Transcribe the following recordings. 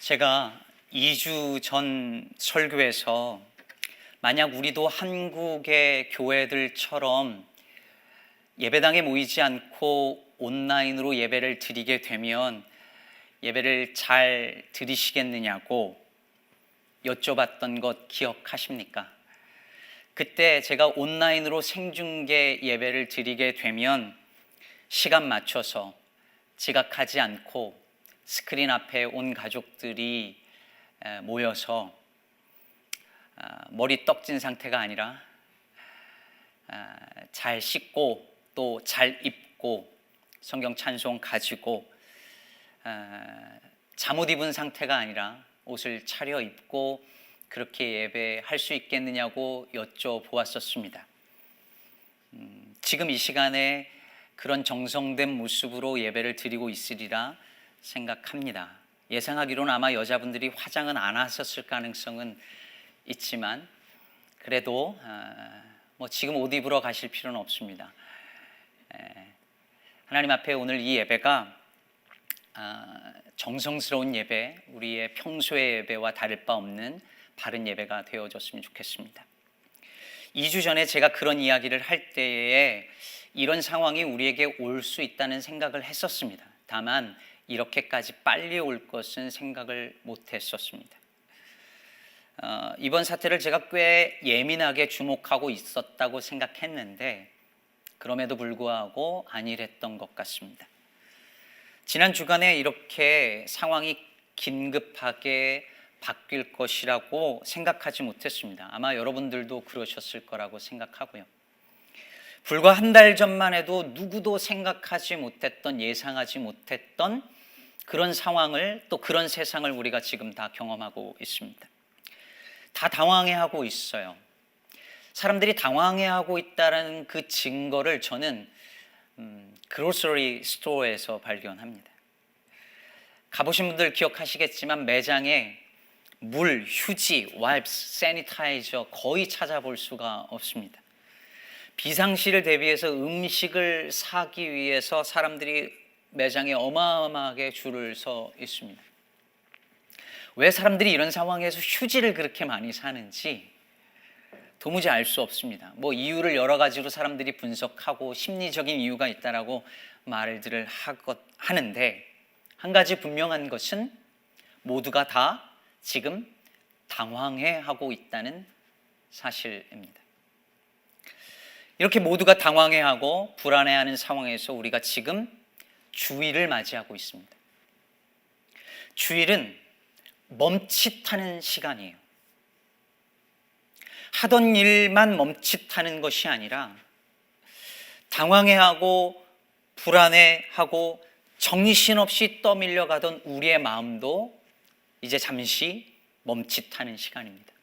제가 2주 전 설교에서 만약 우리도 한국의 교회들처럼 예배당에 모이지 않고 온라인으로 예배를 드리게 되면 예배를 잘 드리시겠느냐고 여쭤봤던 것 기억하십니까? 그때 제가 온라인으로 생중계 예배를 드리게 되면 시간 맞춰서 지각하지 않고 스크린 앞에 온 가족들이 모여서 머리 떡진 상태가 아니라 잘 씻고 또 잘 입고 성경 찬송 가지고 잠옷 입은 상태가 아니라 옷을 차려 입고 그렇게 예배할 수 있겠느냐고 여쭤보았었습니다. 지금 이 시간에 그런 정성된 모습으로 예배를 드리고 있으리라 생각합니다. 예상하기로는 아마 여자분들이 화장은 안 하셨을 가능성은 있지만 그래도 지금 옷 입으러 가실 필요는 없습니다. 하나님 앞에 오늘 이 예배가 정성스러운 예배, 우리의 평소의 예배와 다를 바 없는 바른 예배가 되어졌으면 좋겠습니다. 2주 전에 제가 그런 이야기를 할 때에 이런 상황이 우리에게 올 수 있다는 생각을 했었습니다. 다만 이렇게까지 빨리 올 것은 생각을 못했었습니다. 이번 사태를 제가 꽤 예민하게 주목하고 있었다고 생각했는데 그럼에도 불구하고 안일했던 것 같습니다. 지난 주간에 이렇게 상황이 긴급하게 바뀔 것이라고 생각하지 못했습니다. 아마 여러분들도 그러셨을 거라고 생각하고요. 불과 한 달 전만 해도 누구도 생각하지 못했던, 예상하지 못했던 그런 상황을, 또 그런 세상을 우리가 지금 다 경험하고 있습니다. 다 당황해하고 있어요. 사람들이 당황해하고 있다는 그 증거를 저는 그로서리 스토어에서 발견합니다. 가보신 분들 기억하시겠지만 매장에 물, 휴지, 와이프스, 세니타이저 거의 찾아볼 수가 없습니다. 비상시를 대비해서 음식을 사기 위해서 사람들이 매장에 어마어마하게 줄을 서 있습니다. 왜 사람들이 이런 상황에서 휴지를 그렇게 많이 사는지 도무지 알 수 없습니다. 이유를 여러 가지로 사람들이 분석하고 심리적인 이유가 있다라고 말들을 하는데 한 가지 분명한 것은 모두가 다 지금 당황해하고 있다는 사실입니다. 이렇게 모두가 당황해하고 불안해하는 상황에서 우리가 지금 주일을 맞이하고 있습니다. 주일은 멈칫하는 시간이에요. 하던 일만 멈칫하는 것이 아니라 당황해하고 불안해하고 정신없이 떠밀려가던 우리의 마음도 이제 잠시 멈칫하는 시간입니다.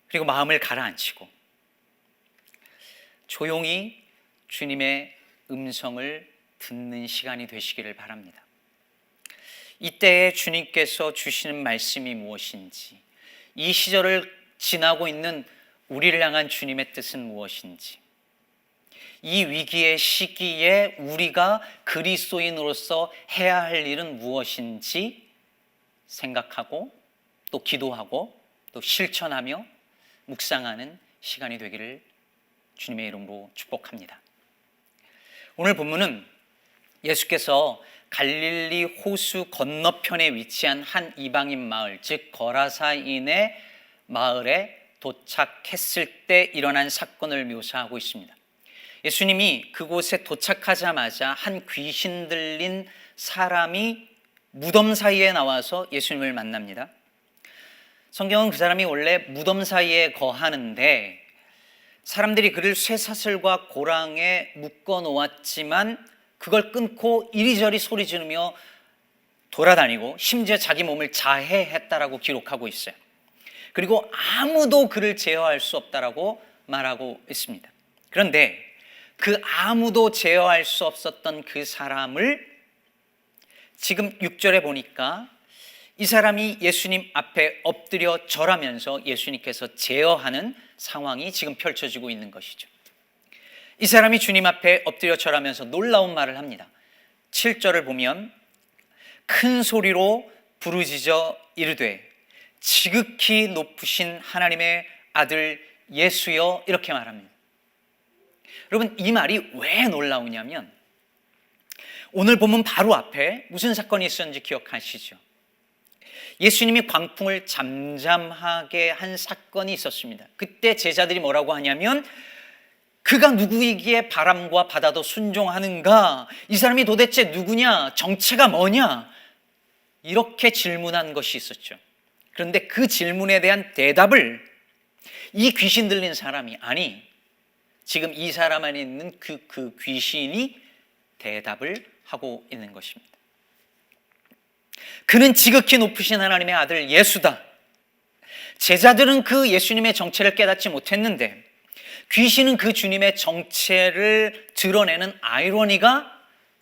그리고 마음을 가라앉히고 조용히 주님의 음성을 듣는 시간이 되시기를 바랍니다. 이때에 주님께서 주시는 말씀이 무엇인지, 이 시절을 지나고 있는 우리를 향한 주님의 뜻은 무엇인지, 이 위기의 시기에 우리가 그리스도인으로서 해야 할 일은 무엇인지 생각하고 또 기도하고 또 실천하며 묵상하는 시간이 되기를 주님의 이름으로 축복합니다. 오늘 본문은 예수께서 갈릴리 호수 건너편에 위치한 한 이방인 마을, 즉 거라사인의 마을에 도착했을 때 일어난 사건을 묘사하고 있습니다. 예수님이 그곳에 도착하자마자 한 귀신 들린 사람이 무덤 사이에 나와서 예수님을 만납니다. 성경은 그 사람이 원래 무덤 사이에 거하는데 사람들이 그를 쇠사슬과 고랑에 묶어 놓았지만 그걸 끊고 이리저리 소리 지르며 돌아다니고 심지어 자기 몸을 자해했다라고 기록하고 있어요. 그리고 아무도 그를 제어할 수 없다라고 말하고 있습니다. 그런데 그 아무도 제어할 수 없었던 그 사람을 지금 6절에 보니까 이 사람이 예수님 앞에 엎드려 절하면서 예수님께서 제어하는 상황이 지금 펼쳐지고 있는 것이죠. 이 사람이 주님 앞에 엎드려 절하면서 놀라운 말을 합니다. 7절을 보면 큰 소리로 부르짖어 이르되 지극히 높으신 하나님의 아들 예수여, 이렇게 말합니다. 여러분, 이 말이 왜 놀라우냐면 오늘 본문 바로 앞에 무슨 사건이 있었는지 기억하시죠? 예수님이 광풍을 잠잠하게 한 사건이 있었습니다. 그때 제자들이 뭐라고 하냐면 그가 누구이기에 바람과 바다도 순종하는가? 이 사람이 도대체 누구냐? 정체가 뭐냐? 이렇게 질문한 것이 있었죠. 그런데 그 질문에 대한 대답을 이 귀신 들린 사람이, 아니, 지금 이 사람 안에 있는 그 귀신이 대답을 하고 있는 것입니다. 그는 지극히 높으신 하나님의 아들 예수다. 제자들은 그 예수님의 정체를 깨닫지 못했는데 귀신은 그 주님의 정체를 드러내는 아이러니가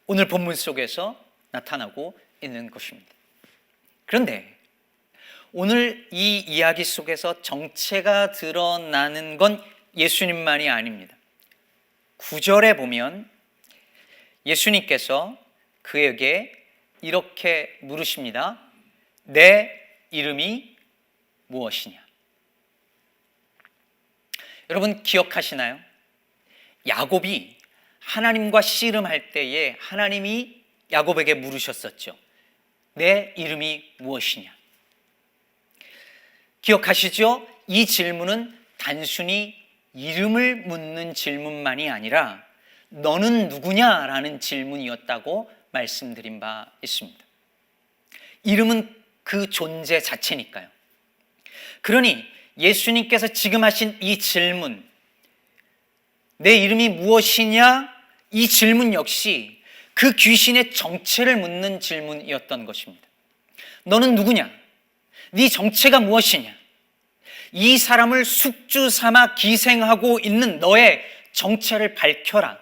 오늘 본문 속에서 나타나고 있는 것입니다. 그런데 오늘 이 이야기 속에서 정체가 드러나는 건 예수님만이 아닙니다. 9절에 보면 예수님께서 그에게 이렇게 물으십니다. 내 이름이 무엇이냐? 여러분 기억하시나요? 야곱이 하나님과 씨름할 때에 하나님이 야곱에게 물으셨었죠. 내 이름이 무엇이냐? 기억하시죠? 이 질문은 단순히 이름을 묻는 질문만이 아니라 너는 누구냐라는 질문이었다고 말씀드린 바 있습니다. 이름은 그 존재 자체니까요. 그러니 예수님께서 지금 하신 이 질문, 내 이름이 무엇이냐? 이 질문 역시 그 귀신의 정체를 묻는 질문이었던 것입니다. 너는 누구냐? 네 정체가 무엇이냐? 이 사람을 숙주 삼아 기생하고 있는 너의 정체를 밝혀라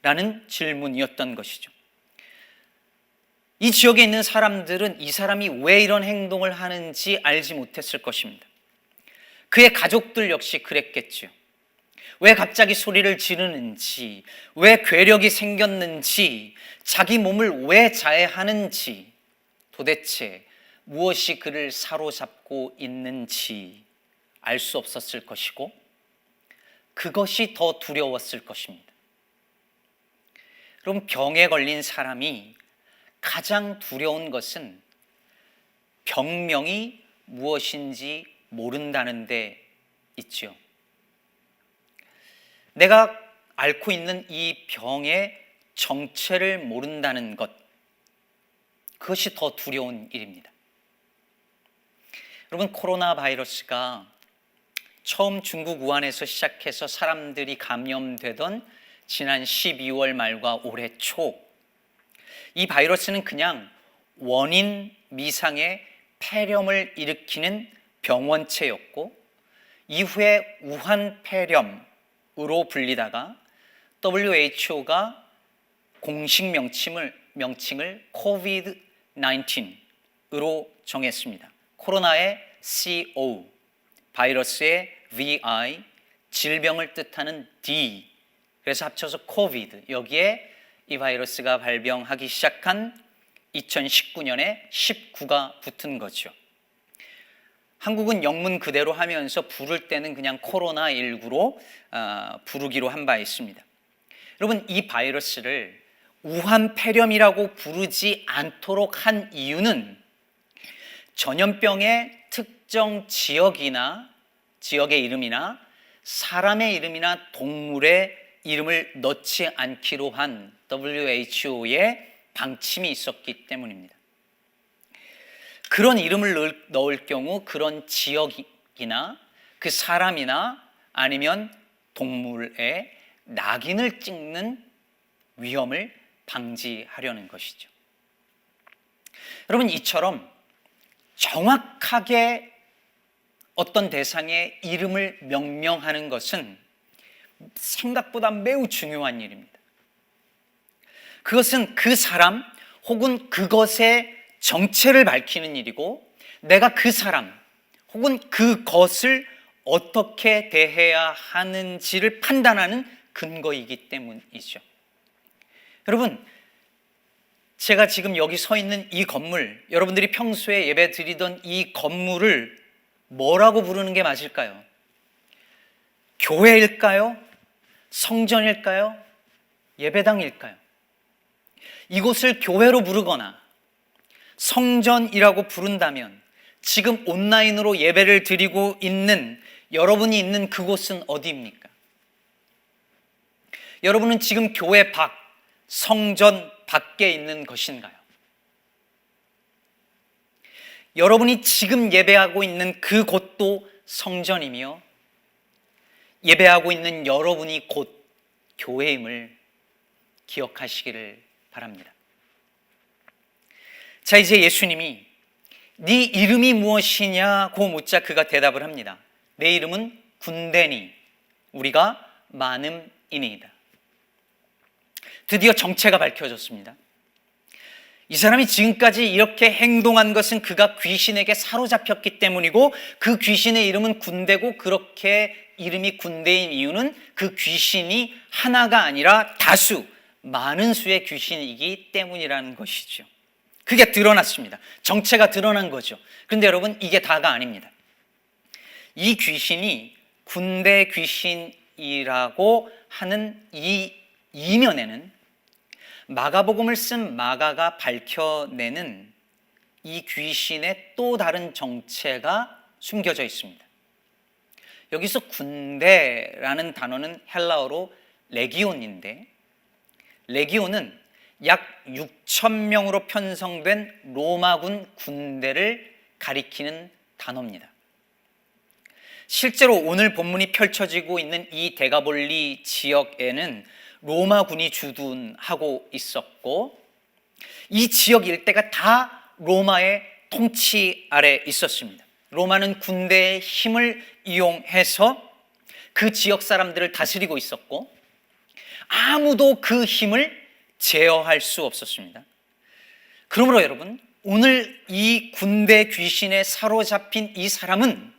라는 질문이었던 것이죠. 이 지역에 있는 사람들은 이 사람이 왜 이런 행동을 하는지 알지 못했을 것입니다. 그의 가족들 역시 그랬겠죠. 왜 갑자기 소리를 지르는지, 왜 괴력이 생겼는지, 자기 몸을 왜 자해하는지, 도대체 무엇이 그를 사로잡고 있는지 알 수 없었을 것이고 그것이 더 두려웠을 것입니다. 그럼 병에 걸린 사람이 가장 두려운 것은 병명이 무엇인지 모른다는 데 있죠. 내가 앓고 있는 이 병의 정체를 모른다는 것, 그것이 더 두려운 일입니다. 여러분, 코로나 바이러스가 처음 중국 우한에서 시작해서 사람들이 감염되던 지난 12월 말과 올해 초, 이 바이러스는 그냥 원인 미상의 폐렴을 일으키는 병원체였고 이후에 우한 폐렴으로 불리다가 WHO가 공식 명칭을 COVID-19으로 정했습니다. 코로나의 CO, 바이러스의 VI, 질병을 뜻하는 D, 그래서 합쳐서 COVID, 여기에 이 바이러스가 발병하기 시작한 2019년에 19가 붙은 거죠. 한국은 영문 그대로 하면서 부를 때는 그냥 코로나19로 부르기로 한 바 있습니다. 여러분, 이 바이러스를 우한 폐렴이라고 부르지 않도록 한 이유는 전염병의 특정 지역의 이름이나 사람의 이름이나 동물의 이름을 넣지 않기로 한 WHO의 방침이 있었기 때문입니다. 그런 이름을 넣을 경우 그런 지역이나 그 사람이나 아니면 동물의 낙인을 찍는 위험을 방지하려는 것이죠. 여러분, 이처럼 정확하게 어떤 대상의 이름을 명명하는 것은 생각보다 매우 중요한 일입니다. 그것은 그 사람 혹은 그것의 정체를 밝히는 일이고 내가 그 사람 혹은 그것을 어떻게 대해야 하는지를 판단하는 근거이기 때문이죠. 여러분, 제가 지금 여기 서 있는 이 건물, 여러분들이 평소에 예배 드리던 이 건물을 뭐라고 부르는 게 맞을까요? 교회일까요? 성전일까요? 예배당일까요? 이곳을 교회로 부르거나 성전이라고 부른다면 지금 온라인으로 예배를 드리고 있는 여러분이 있는 그곳은 어디입니까? 여러분은 지금 교회 밖, 성전 밖에 있는 것인가요? 여러분이 지금 예배하고 있는 그곳도 성전이며 예배하고 있는 여러분이 곧 교회임을 기억하시기를 바랍니다. 자, 이제 예수님이 네 이름이 무엇이냐고 묻자 그가 대답을 합니다. 내 이름은 군대니 우리가 많음이니이다. 드디어 정체가 밝혀졌습니다. 이 사람이 지금까지 이렇게 행동한 것은 그가 귀신에게 사로잡혔기 때문이고 그 귀신의 이름은 군대고 그렇게 이름이 군대인 이유는 그 귀신이 하나가 아니라 다수, 많은 수의 귀신이기 때문이라는 것이죠. 그게 드러났습니다. 정체가 드러난 거죠. 그런데 여러분, 이게 다가 아닙니다. 이 귀신이 군대 귀신이라고 하는 이 이면에는 마가복음을 쓴 마가가 밝혀내는 이 귀신의 또 다른 정체가 숨겨져 있습니다. 여기서 군대라는 단어는 헬라어로 레기온인데, 레기온은 약 6천 명으로 편성된 로마군 군대를 가리키는 단어입니다. 실제로 오늘 본문이 펼쳐지고 있는 이 데가볼리 지역에는 로마군이 주둔하고 있었고 이 지역 일대가 다 로마의 통치 아래 있었습니다. 로마는 군대의 힘을 이용해서 그 지역 사람들을 다스리고 있었고 아무도 그 힘을 제어할 수 없었습니다. 그러므로 여러분, 오늘 이 군대 귀신에 사로잡힌 이 사람은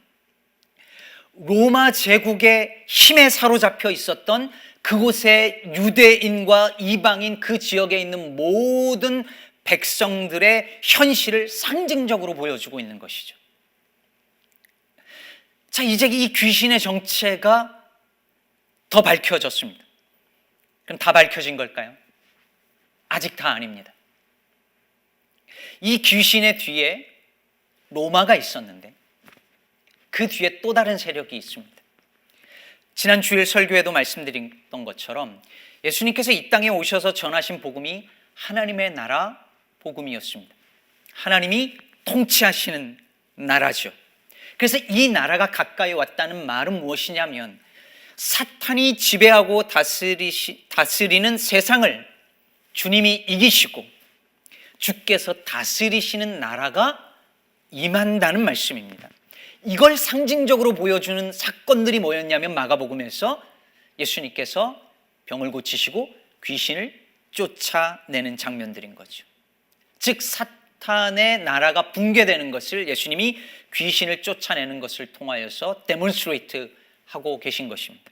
로마 제국의 힘에 사로잡혀 있었던 그곳의 유대인과 이방인 그 지역에 있는 모든 백성들의 현실을 상징적으로 보여주고 있는 것이죠. 자, 이제 이 귀신의 정체가 더 밝혀졌습니다. 그럼 다 밝혀진 걸까요? 아직 다 아닙니다. 이 귀신의 뒤에 로마가 있었는데 그 뒤에 또 다른 세력이 있습니다. 지난 주일 설교에도 말씀드렸던 것처럼 예수님께서 이 땅에 오셔서 전하신 복음이 하나님의 나라 복음이었습니다. 하나님이 통치하시는 나라죠. 그래서 이 나라가 가까이 왔다는 말은 무엇이냐면 사탄이 지배하고 다스리는 세상을 주님이 이기시고 주께서 다스리시는 나라가 임한다는 말씀입니다. 이걸 상징적으로 보여주는 사건들이 뭐였냐면 마가복음에서 예수님께서 병을 고치시고 귀신을 쫓아내는 장면들인 거죠. 즉 사탄의 나라가 붕괴되는 것을 예수님이 귀신을 쫓아내는 것을 통하여서 데몬스트레이트 하고 계신 것입니다.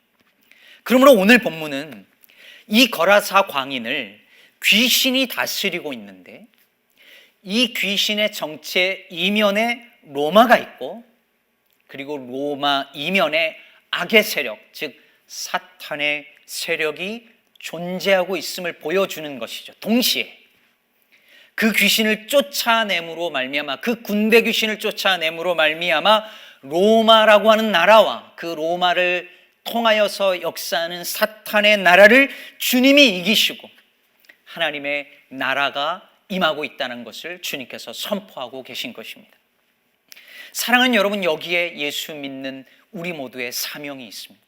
그러므로 오늘 본문은 이 거라사 광인을 귀신이 다스리고 있는데 이 귀신의 정체 이면에 로마가 있고 그리고 로마 이면에 악의 세력, 즉 사탄의 세력이 존재하고 있음을 보여주는 것이죠. 동시에 그 귀신을 쫓아냄으로 말미암아, 그 군대 귀신을 쫓아냄으로 말미암아 로마라고 하는 나라와 그 로마를 통하여서 역사하는 사탄의 나라를 주님이 이기시고 하나님의 나라가 임하고 있다는 것을 주님께서 선포하고 계신 것입니다. 사랑하는 여러분, 여기에 예수 믿는 우리 모두의 사명이 있습니다.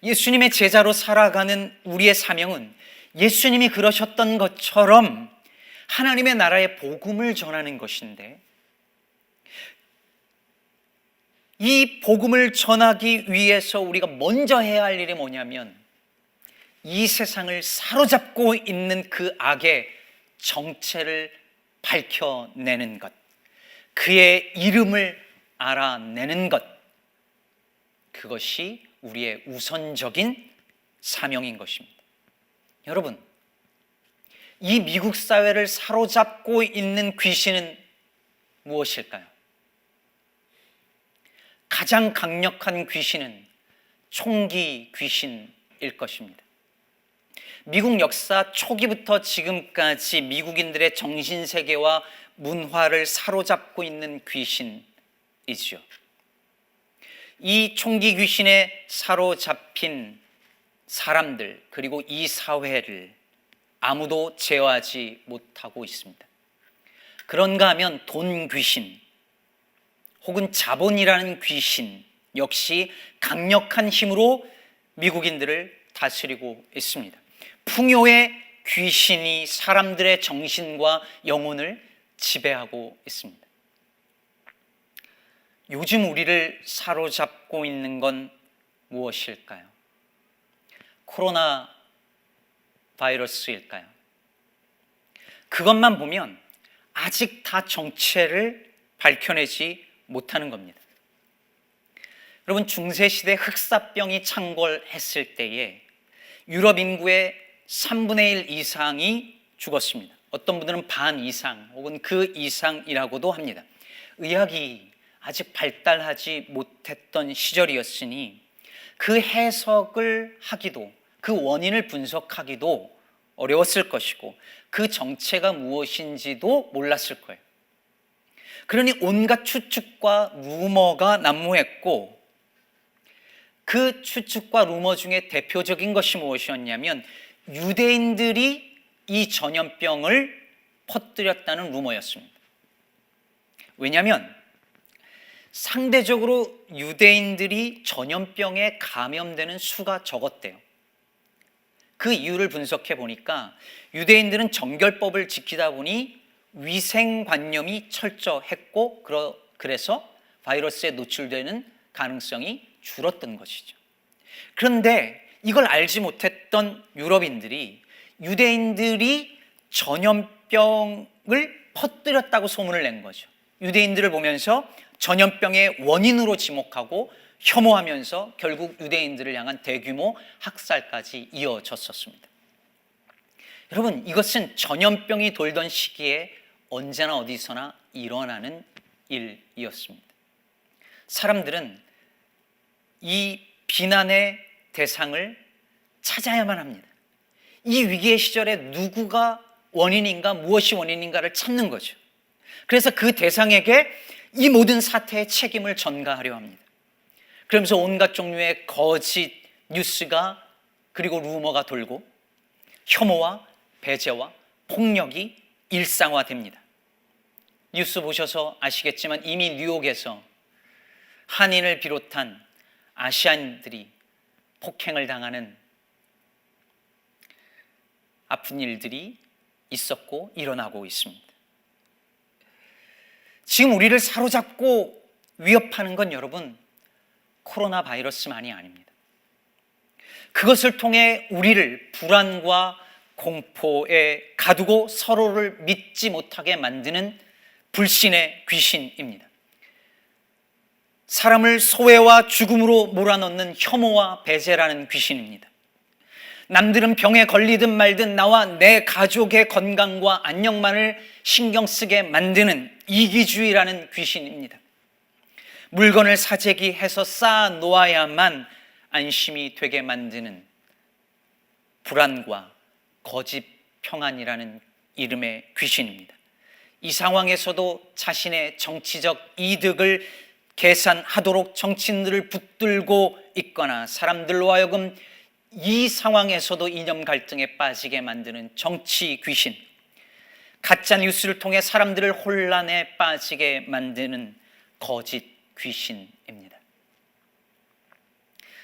예수님의 제자로 살아가는 우리의 사명은 예수님이 그러셨던 것처럼 하나님의 나라의 복음을 전하는 것인데 이 복음을 전하기 위해서 우리가 먼저 해야 할 일이 뭐냐면 이 세상을 사로잡고 있는 그 악의 정체를 밝혀내는 것, 그의 이름을 알아내는 것, 그것이 우리의 우선적인 사명인 것입니다. 여러분, 이 미국 사회를 사로잡고 있는 귀신은 무엇일까요? 가장 강력한 귀신은 총기 귀신일 것입니다. 미국 역사 초기부터 지금까지 미국인들의 정신세계와 문화를 사로잡고 있는 귀신이죠. 이 총기 귀신에 사로잡힌 사람들, 그리고 이 사회를 아무도 제어하지 못하고 있습니다. 그런가 하면 돈 귀신 혹은 자본이라는 귀신 역시 강력한 힘으로 미국인들을 다스리고 있습니다. 풍요의 귀신이 사람들의 정신과 영혼을 지배하고 있습니다. 요즘 우리를 사로잡고 있는 건 무엇일까요? 코로나 바이러스일까요? 그것만 보면 아직 다 정체를 밝혀내지 못하는 겁니다. 여러분, 중세시대 흑사병이 창궐했을 때에 유럽 인구의 3분의 1 이상이 죽었습니다. 어떤 분들은 반 이상 혹은 그 이상이라고도 합니다. 의학이 아직 발달하지 못했던 시절이었으니 그 해석을 하기도, 그 원인을 분석하기도 어려웠을 것이고 그 정체가 무엇인지도 몰랐을 거예요. 그러니 온갖 추측과 루머가 난무했고, 그 추측과 루머 중에 대표적인 것이 무엇이었냐면 유대인들이 이 전염병을 퍼뜨렸다는 루머였습니다. 왜냐하면 상대적으로 유대인들이 전염병에 감염되는 수가 적었대요. 그 이유를 분석해 보니까 유대인들은 정결법을 지키다 보니 위생관념이 철저했고 그래서 바이러스에 노출되는 가능성이 줄었던 것이죠. 그런데 이걸 알지 못했던 유럽인들이 유대인들이 전염병을 퍼뜨렸다고 소문을 낸 거죠. 유대인들을 보면서 전염병의 원인으로 지목하고 혐오하면서 결국 유대인들을 향한 대규모 학살까지 이어졌었습니다. 여러분, 이것은 전염병이 돌던 시기에 언제나 어디서나 일어나는 일이었습니다. 사람들은 이 비난의 대상을 찾아야만 합니다. 이 위기의 시절에 누구가 원인인가, 무엇이 원인인가를 찾는 거죠. 그래서 그 대상에게 이 모든 사태의 책임을 전가하려 합니다. 그러면서 온갖 종류의 거짓 뉴스가 그리고 루머가 돌고 혐오와 배제와 폭력이 일상화됩니다. 뉴스 보셔서 아시겠지만 이미 뉴욕에서 한인을 비롯한 아시안들이 폭행을 당하는 아픈 일들이 있었고 일어나고 있습니다. 지금 우리를 사로잡고 위협하는 건 여러분 코로나 바이러스만이 아닙니다. 그것을 통해 우리를 불안과 공포에 가두고 서로를 믿지 못하게 만드는 불신의 귀신입니다. 사람을 소외와 죽음으로 몰아넣는 혐오와 배제라는 귀신입니다. 남들은 병에 걸리든 말든 나와 내 가족의 건강과 안녕만을 신경 쓰게 만드는 이기주의라는 귀신입니다. 물건을 사재기해서 쌓아 놓아야만 안심이 되게 만드는 불안과 거짓 평안이라는 이름의 귀신입니다. 이 상황에서도 자신의 정치적 이득을 계산하도록 정치인들을 붙들고 있거나 사람들로 하여금 이 상황에서도 이념 갈등에 빠지게 만드는 정치 귀신, 가짜 뉴스를 통해 사람들을 혼란에 빠지게 만드는 거짓 귀신입니다.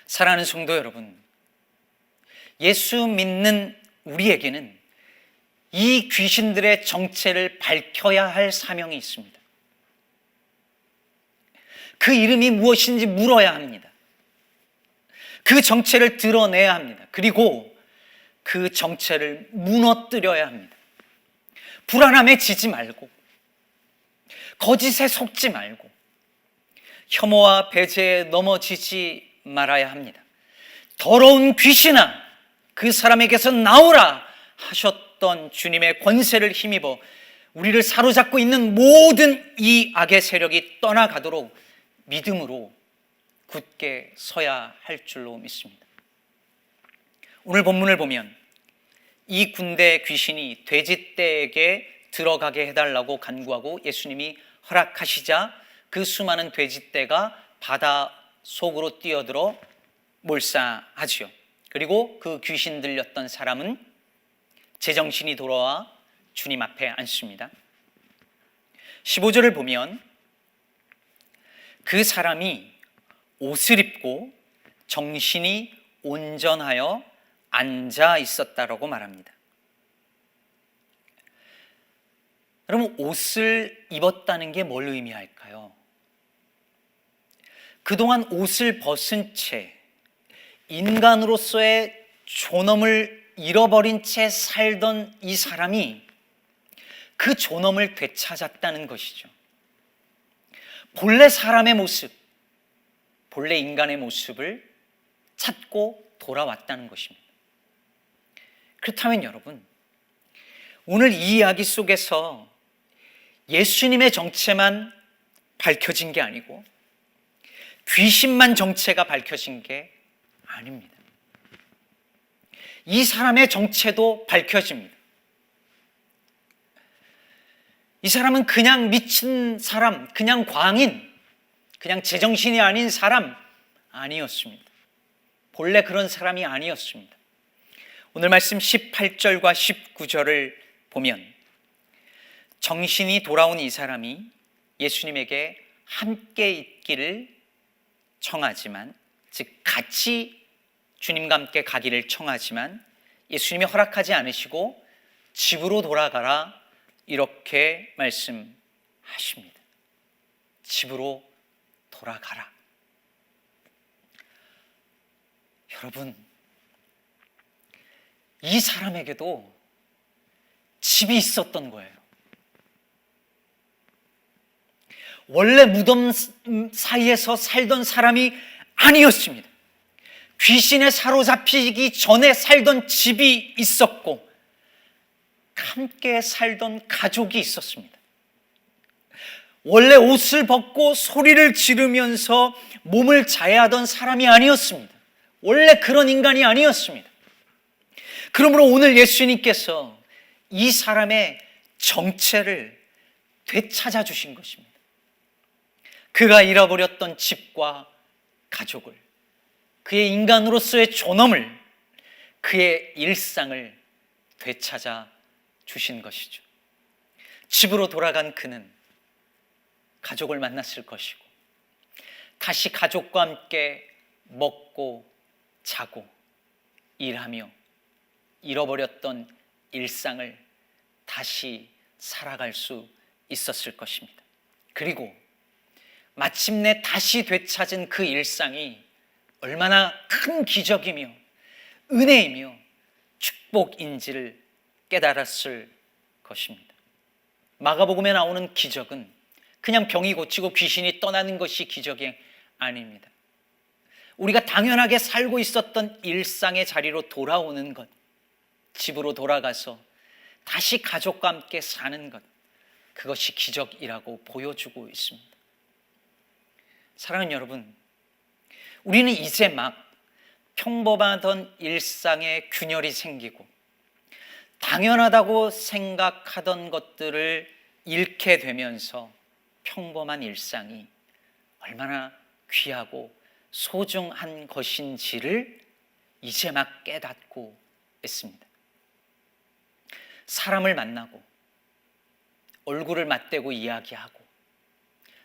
사랑하는 성도 여러분, 예수 믿는 우리에게는 이 귀신들의 정체를 밝혀야 할 사명이 있습니다. 그 이름이 무엇인지 물어야 합니다. 그 정체를 드러내야 합니다. 그리고 그 정체를 무너뜨려야 합니다. 불안함에 지지 말고, 거짓에 속지 말고, 혐오와 배제에 넘어지지 말아야 합니다. 더러운 귀신아, 그 사람에게서 나오라 하셨던 어떤 주님의 권세를 힘입어 우리를 사로잡고 있는 모든 이 악의 세력이 떠나가도록 믿음으로 굳게 서야 할 줄로 믿습니다. 오늘 본문을 보면 이 군대 귀신이 돼지떼에게 들어가게 해달라고 간구하고 예수님이 허락하시자 그 수많은 돼지떼가 바다 속으로 뛰어들어 몰사하지요. 그리고 그 귀신 들렸던 사람은 제정신이 돌아와 주님 앞에 앉습니다. 15절을 보면 그 사람이 옷을 입고 정신이 온전하여 앉아 있었다라고 말합니다. 여러분, 옷을 입었다는 게 뭘 의미할까요? 그동안 옷을 벗은 채 인간으로서의 존엄을 잃어버린 채 살던 이 사람이 그 존엄을 되찾았다는 것이죠. 본래 사람의 모습, 본래 인간의 모습을 찾고 돌아왔다는 것입니다. 그렇다면 여러분, 오늘 이 이야기 속에서 예수님의 정체만 밝혀진 게 아니고 귀신만 정체가 밝혀진 게 아닙니다. 이 사람의 정체도 밝혀집니다. 이 사람은 그냥 미친 사람, 그냥 광인, 그냥 제정신이 아닌 사람 아니었습니다. 본래 그런 사람이 아니었습니다. 오늘 말씀 18절과 19절을 보면 정신이 돌아온 이 사람이 예수님에게 함께 있기를 청하지만, 즉 같이 주님과 함께 가기를 청하지만 예수님이 허락하지 않으시고 집으로 돌아가라 이렇게 말씀하십니다. 집으로 돌아가라. 여러분, 이 사람에게도 집이 있었던 거예요. 원래 무덤 사이에서 살던 사람이 아니었습니다. 귀신에 사로잡히기 전에 살던 집이 있었고 함께 살던 가족이 있었습니다. 원래 옷을 벗고 소리를 지르면서 몸을 자해하던 사람이 아니었습니다. 원래 그런 인간이 아니었습니다. 그러므로 오늘 예수님께서 이 사람의 정체를 되찾아 주신 것입니다. 그가 잃어버렸던 집과 가족을, 그의 인간으로서의 존엄을, 그의 일상을 되찾아 주신 것이죠. 집으로 돌아간 그는 가족을 만났을 것이고 다시 가족과 함께 먹고 자고 일하며 잃어버렸던 일상을 다시 살아갈 수 있었을 것입니다. 그리고 마침내 다시 되찾은 그 일상이 얼마나 큰 기적이며 은혜이며 축복인지를 깨달았을 것입니다. 마가복음에 나오는 기적은 그냥 병이 고치고 귀신이 떠나는 것이 기적이 아닙니다. 우리가 당연하게 살고 있었던 일상의 자리로 돌아오는 것, 집으로 돌아가서 다시 가족과 함께 사는 것, 그것이 기적이라고 보여주고 있습니다. 사랑하는 여러분, 우리는 이제 막 평범하던 일상에 균열이 생기고 당연하다고 생각하던 것들을 잃게 되면서 평범한 일상이 얼마나 귀하고 소중한 것인지를 이제 막 깨닫고 있습니다. 사람을 만나고 얼굴을 맞대고 이야기하고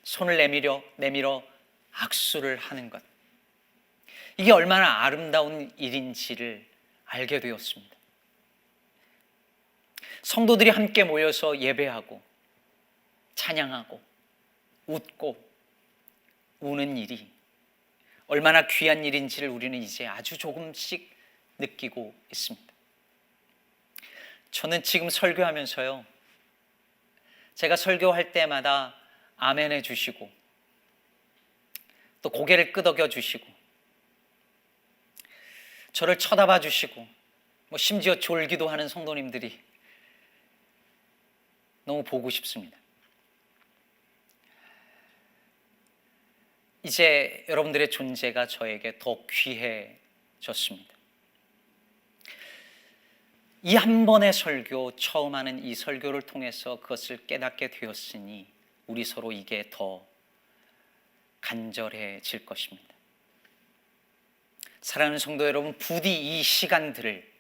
손을 내밀어 악수를 하는 것, 이게 얼마나 아름다운 일인지를 알게 되었습니다. 성도들이 함께 모여서 예배하고 찬양하고 웃고 우는 일이 얼마나 귀한 일인지를 우리는 이제 아주 조금씩 느끼고 있습니다. 저는 지금 설교하면서요, 제가 설교할 때마다 아멘 해주시고 또 고개를 끄덕여 주시고 저를 쳐다봐 주시고 심지어 졸기도 하는 성도님들이 너무 보고 싶습니다. 이제 여러분들의 존재가 저에게 더 귀해졌습니다. 이 한 번의 설교, 처음 하는 이 설교를 통해서 그것을 깨닫게 되었으니 우리 서로 이게 더 간절해질 것입니다. 사랑하는 성도 여러분, 부디 이 시간들을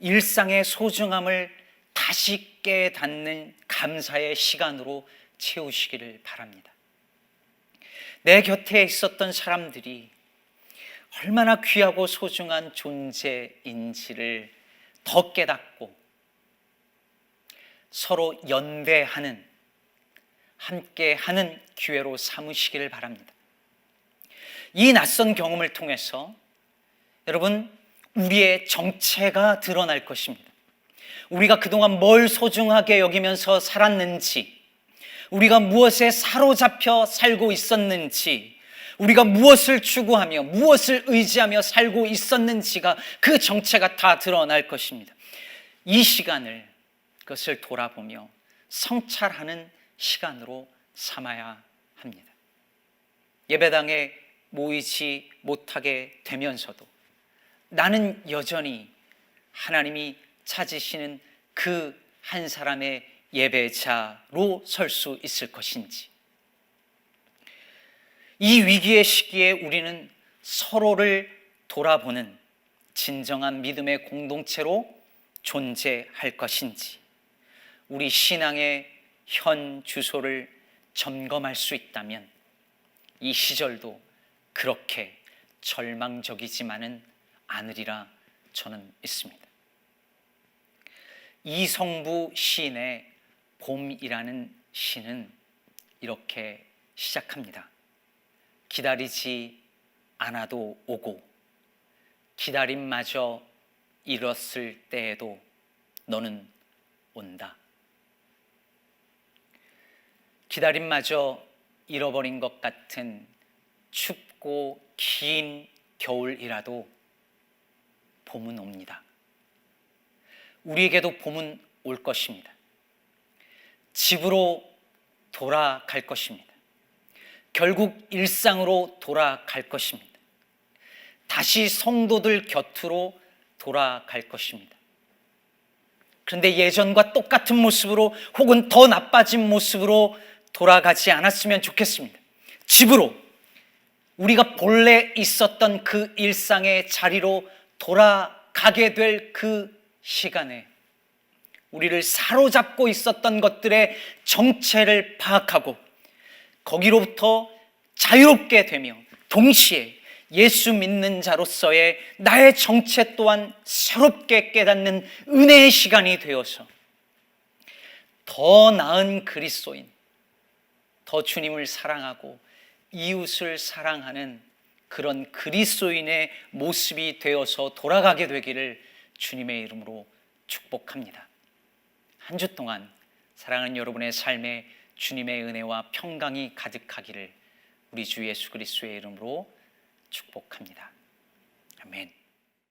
일상의 소중함을 다시 깨닫는 감사의 시간으로 채우시기를 바랍니다. 내 곁에 있었던 사람들이 얼마나 귀하고 소중한 존재인지를 더 깨닫고 서로 연대하는, 함께하는 기회로 삼으시기를 바랍니다. 이 낯선 경험을 통해서 여러분, 우리의 정체가 드러날 것입니다. 우리가 그동안 뭘 소중하게 여기면서 살았는지, 우리가 무엇에 사로잡혀 살고 있었는지, 우리가 무엇을 추구하며 무엇을 의지하며 살고 있었는지가, 그 정체가 다 드러날 것입니다. 이 시간을, 그것을 돌아보며 성찰하는 시간으로 삼아야 합니다. 예배당에 모이지 못하게 되면서도 나는 여전히 하나님이 찾으시는 그 한 사람의 예배자로 설 수 있을 것인지, 이 위기의 시기에 우리는 서로를 돌아보는 진정한 믿음의 공동체로 존재할 것인지, 우리 신앙의 현 주소를 점검할 수 있다면 이 시절도 그렇게 절망적이지만은 않으리라 저는 믿습니다. 이성부 시인의 봄이라는 시는 이렇게 시작합니다. 기다리지 않아도 오고 기다림마저 잃었을 때에도 너는 온다. 기다림마저 잃어버린 것 같은 춥고 긴 겨울이라도 봄은 옵니다. 우리에게도 봄은 올 것입니다. 집으로 돌아갈 것입니다. 결국 일상으로 돌아갈 것입니다. 다시 성도들 곁으로 돌아갈 것입니다. 그런데 예전과 똑같은 모습으로 혹은 더 나빠진 모습으로 돌아가지 않았으면 좋겠습니다. 집으로, 우리가 본래 있었던 그 일상의 자리로 돌아가게 될 그 시간에 우리를 사로잡고 있었던 것들의 정체를 파악하고 거기로부터 자유롭게 되며 동시에 예수 믿는 자로서의 나의 정체 또한 새롭게 깨닫는 은혜의 시간이 되어서 더 나은 그리스도인, 더 주님을 사랑하고 이웃을 사랑하는 그런 그리스도인의 모습이 되어서 돌아가게 되기를 주님의 이름으로 축복합니다. 한 주 동안 사랑하는 여러분의 삶에 주님의 은혜와 평강이 가득하기를 우리 주 예수 그리스도의 이름으로 축복합니다. 아멘.